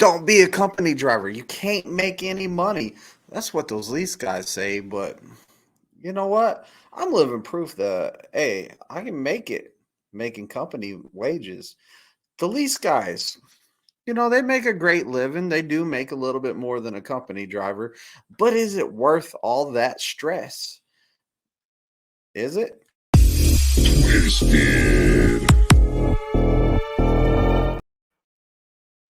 don't be a company driver. You can't make any money. That's what those lease guys say. But you know what? I'm living proof that, hey, I can make it making company wages. The lease guys, they make a great living. They do make a little bit more than a company driver. But is it worth all that stress? Is it? Twisted.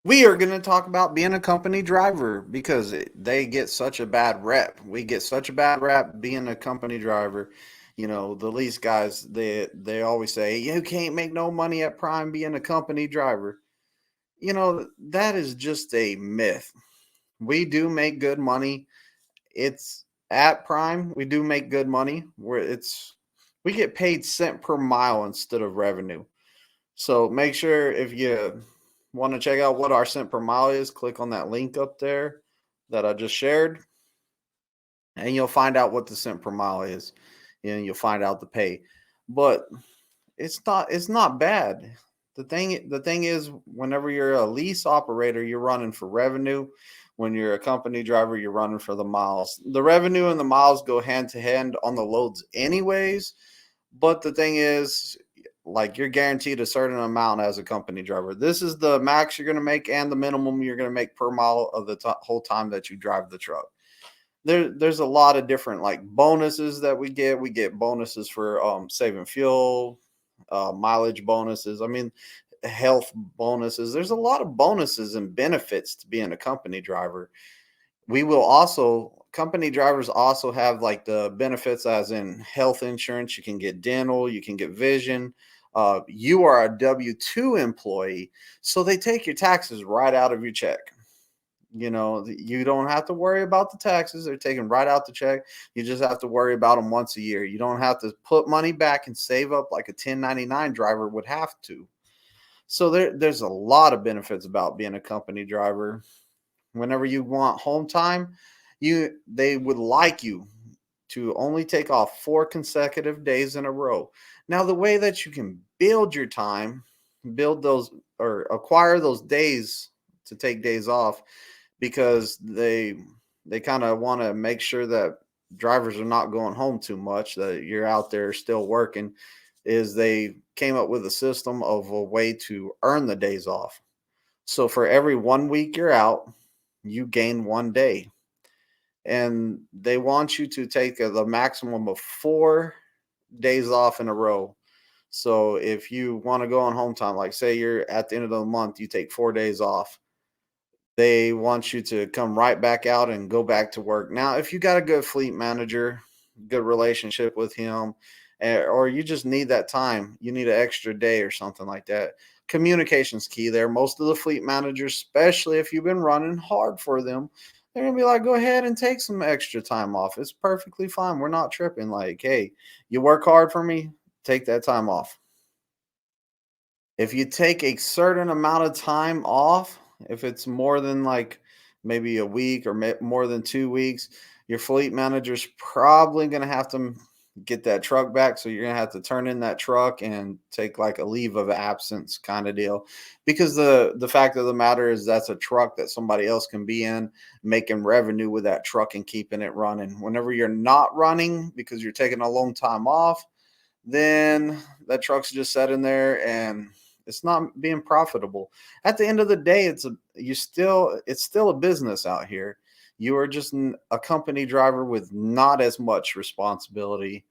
We are going to talk about being a company driver because they get such a bad rep. We get such a bad rep being a company driver. The lease guys, they always say, you can't make no money at Prime being a company driver. That is just a myth. We do make good money. It's at Prime, we do make good money where we get paid cent per mile instead of revenue. So make sure if you want to check out what our cent per mile is, click on that link up there that I just shared, and you'll find out what the cent per mile is, and you'll find out the pay. But it's not bad. The thing is, whenever you're a lease operator, you're running for revenue. When you're a company driver, you're running for the miles. The revenue and the miles go hand to hand on the loads anyways. But the thing is, like, you're guaranteed a certain amount as a company driver. This is the max you're going to make and the minimum you're going to make per mile of the whole time that you drive the truck. There's a lot of different like bonuses that we get. We get bonuses for saving fuel, mileage bonuses. I mean, health bonuses. There's a lot of bonuses and benefits to being a company driver. Company drivers also have like the benefits as in health insurance. You can get dental, you can get vision. You are a W-2 employee, so they take your taxes right out of your check. You don't have to worry about the taxes. They're taken right out the check. You just have to worry about them once a year. You don't have to put money back and save up like a 1099 driver would have to. So there's a lot of benefits about being a company driver. Whenever you want home time, they would like you to only take off 4 consecutive days in a row. Now, the way that you can build your time, build those or acquire those days to take days off, because they kind of want to make sure that drivers are not going home too much, that you're out there still working, is they came up with a system of a way to earn the days off. So for every 1 week you're out, you gain 1 day. And they want you to take the maximum of 4 days off in a row. So if you want to go on home time, like say you're at the end of the month, you take 4 days off. They want you to come right back out and go back to work. Now, if you got a good fleet manager, good relationship with him, or you just need that time, you need an extra day or something like that. Communication's key there. Most of the fleet managers, especially if you've been running hard for them, they're gonna be like, go ahead and take some extra time off. It's perfectly fine. We're not tripping. Like, hey, you work hard for me, take that time off. If you take a certain amount of time off, if it's more than like maybe a week or more than 2 weeks, your fleet manager's probably going to have to get that truck back. So you're going to have to turn in that truck and take like a leave of absence kind of deal. Because the fact of the matter is that's a truck that somebody else can be in, making revenue with that truck and keeping it running. Whenever you're not running because you're taking a long time off, then that truck's just sitting there and it's not being profitable. At the end of the day, it's still a business out here. You are just a company driver with not as much responsibility.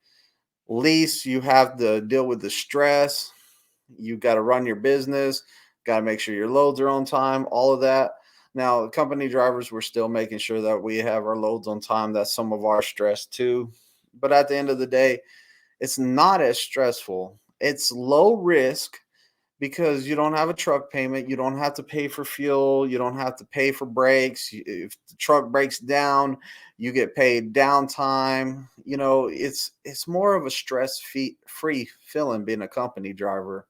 Lease, you have to deal with the stress. You got to run your business, got to make sure your loads are on time, all of that. Now, company drivers, we're still making sure that we have our loads on time. That's some of our stress too. But at the end of the day, it's not as stressful. It's low risk because you don't have a truck payment. You don't have to pay for fuel. You don't have to pay for brakes. If the truck breaks down, you get paid downtime. It's more of a stress-free feeling being a company driver.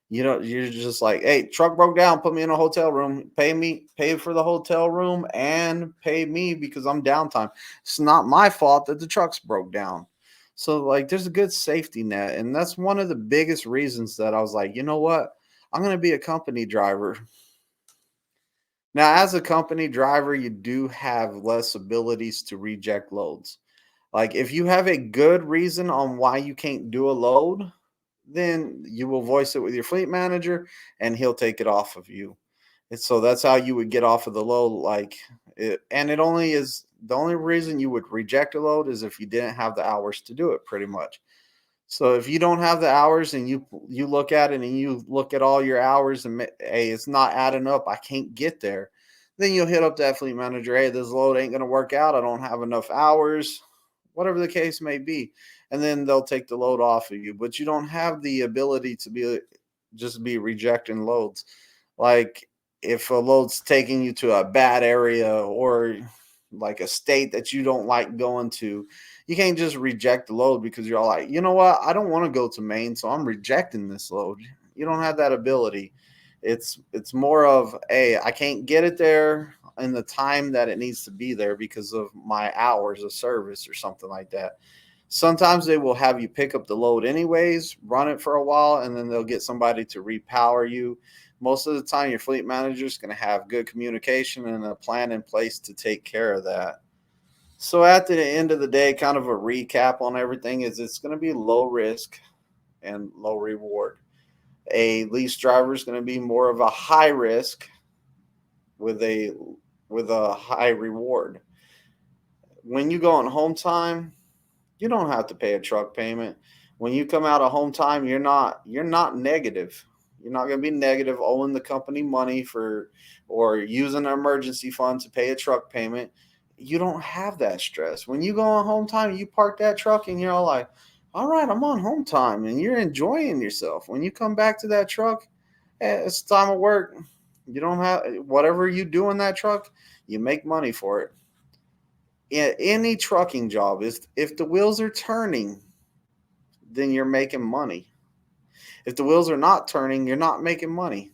You're just like, hey, truck broke down, put me in a hotel room, pay for the hotel room and pay me because I'm downtime. It's not my fault that the trucks broke down. So like there's a good safety net. And that's one of the biggest reasons that I was like, you know what? I'm going to be a company driver. Now, as a company driver, you do have less abilities to reject loads. Like if you have a good reason on why you can't do a load, then you will voice it with your fleet manager and he'll take it off of you. And so that's how you would get off of the load. And it only is the only reason you would reject a load is if you didn't have the hours to do it, pretty much. So if you don't have the hours and you look at it and you look at all your hours and hey, it's not adding up, I can't get there. Then you'll hit up that fleet manager. Hey, this load ain't going to work out. I don't have enough hours, whatever the case may be, and then they'll take the load off of you. But you don't have the ability to be rejecting loads. Like if a load's taking you to a bad area or like a state that you don't like going to, you can't just reject the load because you're all like, you know what, I don't want to go to Maine, so I'm rejecting this load. You don't have that ability. It's more of, hey, I can't get it there in the time that it needs to be there because of my hours of service or something like that. Sometimes they will have you pick up the load anyways, run it for a while, and then they'll get somebody to repower you. Most of the time, your fleet manager is going to have good communication and a plan in place to take care of that. So at the end of the day, kind of a recap on everything is it's going to be low risk and low reward. A lease driver is going to be more of a high risk with a high reward. When you go on home time, you don't have to pay a truck payment. When you come out of home time, you're not negative. You're not going to be negative owing the company money for or using an emergency fund to pay a truck payment. You don't have that stress. When you go on home time, you park that truck and you're all like, all right, I'm on home time, and you're enjoying yourself. When you come back to that truck, it's time of work. You don't have whatever you do in that truck, you make money for it. In any trucking job is if the wheels are turning, then you're making money. If the wheels are not turning, you're not making money.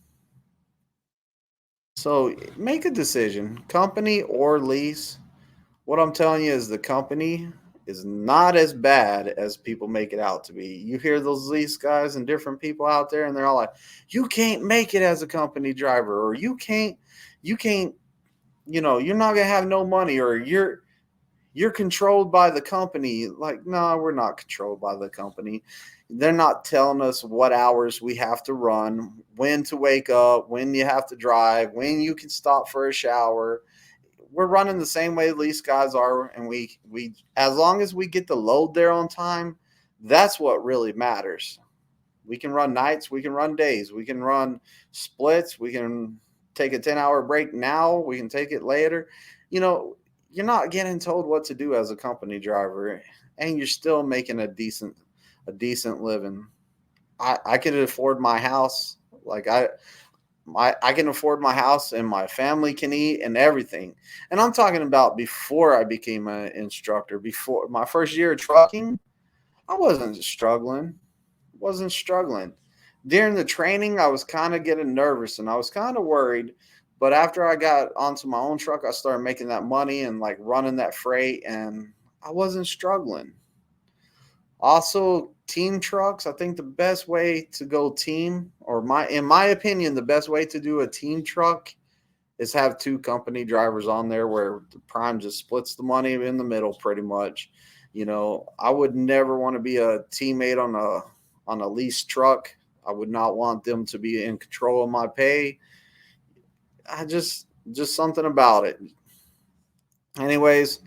So make a decision, company or lease. What I'm telling you is the company is not as bad as people make it out to be. You hear those lease guys and different people out there, and they're all like, "You can't make it as a company driver, or you can't, you're not gonna have no money, or you're controlled by the company." Like, no, we're not controlled by the company. They're not telling us what hours we have to run, when to wake up, when you have to drive, when you can stop for a shower. We're running the same way lease guys are, and we as long as we get the load there on time, that's what really matters. We can run nights, we can run days, we can run splits, we can take a 10-hour break now, we can take it later. You know, you're not getting told what to do as a company driver, and you're still making a decent living. I can afford my house. Like I can afford my house and my family can eat and everything. And I'm talking about before I became an instructor. Before my first year of trucking, I wasn't struggling. During the training, I was kind of getting nervous and I was kind of worried. But after I got onto my own truck, I started making that money and like running that freight, and I wasn't struggling. Also, team trucks, I think the best way to go team, or in my opinion, the best way to do a team truck is have two company drivers on there where the prime just splits the money in the middle pretty much. I would never want to be a teammate on a leased truck. I would not want them to be in control of my pay. I just something about it. Anyways,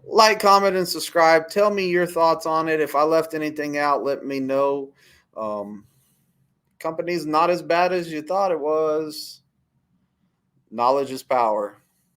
like, comment, and subscribe. Tell me your thoughts on it. If I left anything out, let me know. Um, Company's not as bad as you thought it was. Knowledge is power.